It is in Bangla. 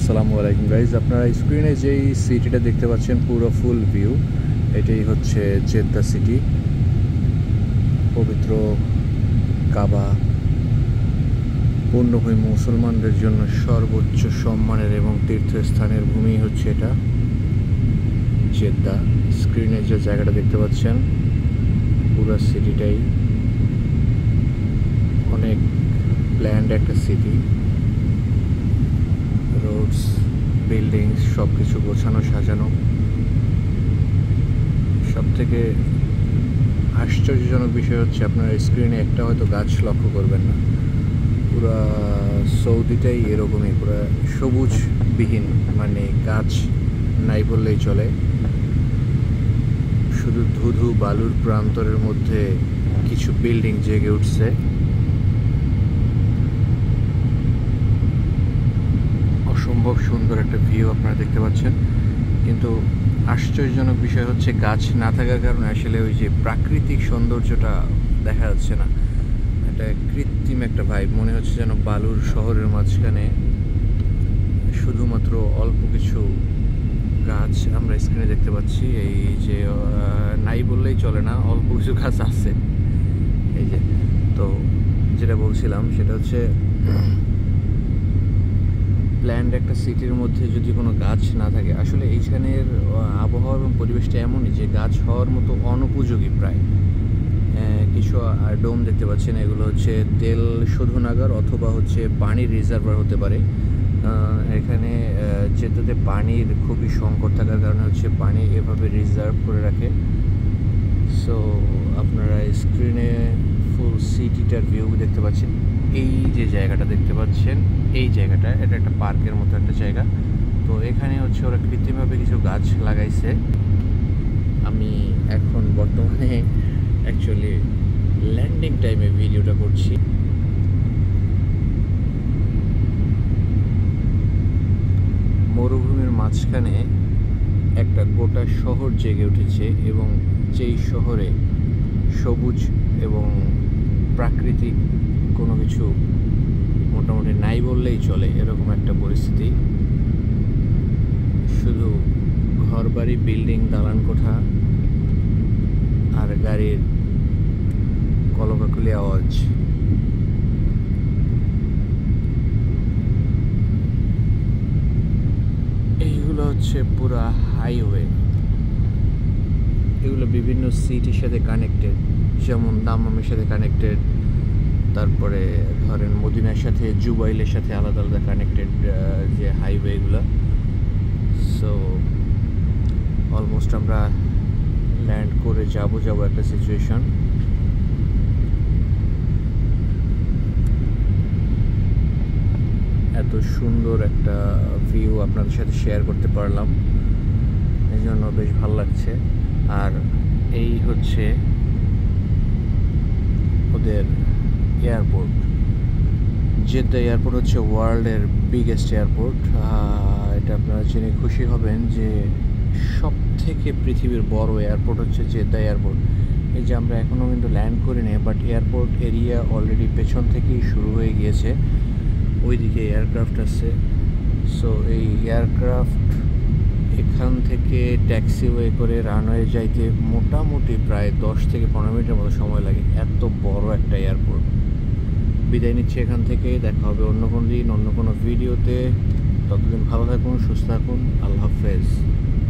আসসালামু আলাইকুম গাইজ, আপনারা স্ক্রিনে যেই সিটিটা দেখতে পাচ্ছেন পুরো ফুল ভিউ, এটাই হচ্ছে জেদ্দা সিটি। পবিত্র কাবা, পুণ্যভূমি, মুসলমানদের জন্য সর্বোচ্চ সম্মানের এবং তীর্থস্থানের ভূমি হচ্ছে এটা জেদ্দা। স্ক্রিনে যে জায়গাটা দেখতে পাচ্ছেন পুরো সিটিটাই অনেক প্ল্যান্ড একটা সিটি। রোডস, বিল্ডিংস সব কিছু গোছানো সাজানো। সব থেকে আশ্চর্যজনক বিষয় হচ্ছে আপনারা স্ক্রিনে একটা হয়তো গাছ লক্ষ্য করবেন না। পুরা সৌদিটাই এরকমই, পুরা সবুজবিহীন, মানে গাছ নাই বললেই চলে। শুধু ধুধু বালুর প্রান্তরের মধ্যে কিছু বিল্ডিং জেগে উঠছে। অসম্ভব সুন্দর একটা ভিউ আপনারা দেখতে পাচ্ছেন, কিন্তু আশ্চর্যজনক বিষয় হচ্ছে গাছ না থাকার কারণে আসলে ওই যে প্রাকৃতিক সৌন্দর্যটা দেখা যাচ্ছে না। এটা কৃত্রিম একটা ভাইব, মনে হচ্ছে যেন বালুর শহরের মাঝখানে শুধুমাত্র অল্প কিছু গাছ আমরা স্ক্রিনে দেখতে পাচ্ছি। এই যে নাই বললেই চলে না, অল্প কিছু গাছ আছে। এই যে, তো যেটা বলছিলাম সেটা হচ্ছে প্ল্যান্ড একটা সিটির মধ্যে যদি কোনো গাছ না থাকে, আসলে এইখানের আবহাওয়া এবং পরিবেশটা এমনই যে গাছ হওয়ার মতো অনুপযোগী প্রায়। কিছু ডোম দেখতে পাচ্ছেন, এগুলো হচ্ছে তেল শোধনাগার অথবা হচ্ছে পানির রিজার্ভার হতে পারে। এখানে যেটাতে পানির খুবই সংকট থাকার কারণে হচ্ছে পানি এভাবে রিজার্ভ করে রাখে। সো আপনারা স্ক্রিনে ফুল সিটিটার ভিউ দেখতে পাচ্ছেন। এই যে জায়গাটা দেখতে পাচ্ছেন, এই জায়গাটা এটা একটা পার্কের মতো একটা জায়গা। তো এখানে হচ্ছে ওরা কৃত্রিমভাবে কিছু গাছ লাগাইছে। আমি এখন বর্তমানে অ্যাকচুয়ালি ল্যান্ডিং টাইমে ভিডিওটা করছি। মরুভূমির মাঝখানে একটা গোটা শহর জেগে উঠেছে, এবং যেই শহরে সবুজ এবং প্রাকৃতিক কোনো কিছু মোটামুটি নাই বললেই চলে, এরকম একটা পরিস্থিতি। শুধু ঘরবাড়ি, বিল্ডিং, দালান কোঠা আর গাড়ির কলকাকলি আওয়াজ। এইগুলো হচ্ছে পুরা হাইওয়ে। এগুলো বিভিন্ন সিটির সাথে কানেক্টেড, যেমন দাম্মামের সাথে কানেক্টেড, তারপরে ধরেন মদিনার সাথে, জুবাইলের সাথে আলাদা আলাদা কানেক্টেড যে হাইওয়েগুলো। সো অলমোস্ট আমরা ল্যান্ড করে যাব একটা সিচুয়েশন। এত সুন্দর একটা ভিউ আপনাদের সাথে শেয়ার করতে পারলাম, এই জন্য বেশ ভালো লাগছে। আর এই হচ্ছে ওদের এয়ারপোর্ট। জেদ্দা এয়ারপোর্ট হচ্ছে ওয়ার্ল্ডের বিগেস্ট এয়ারপোর্ট। এটা আপনারা জেনে খুশি হবেন যে সব থেকে পৃথিবীর বড় এয়ারপোর্ট হচ্ছে জেদ্দা এয়ারপোর্ট। এই যে আমরা এখনও কিন্তু ল্যান্ড করিনি, বাট এয়ারপোর্ট এরিয়া অলরেডি পেছন থেকেই শুরু হয়ে গিয়েছে। ওইদিকে এয়ারক্রাফট আছে। সো এই এয়ারক্রাফট এখান থেকে ট্যাক্সিওয়ে করে রানওয়ে যাইতে মোটামুটি প্রায় 10 থেকে 15 মিনিটের মতো সময় লাগে। এত বড় একটা এয়ারপোর্ট। বিদায় নিচ্ছি এখান থেকে, দেখা হবে অন্য কোনো দিন অন্য কোনো ভিডিওতে। ততদিন ভালো থাকুন, সুস্থ থাকুন, আল্লাহ হাফেজ।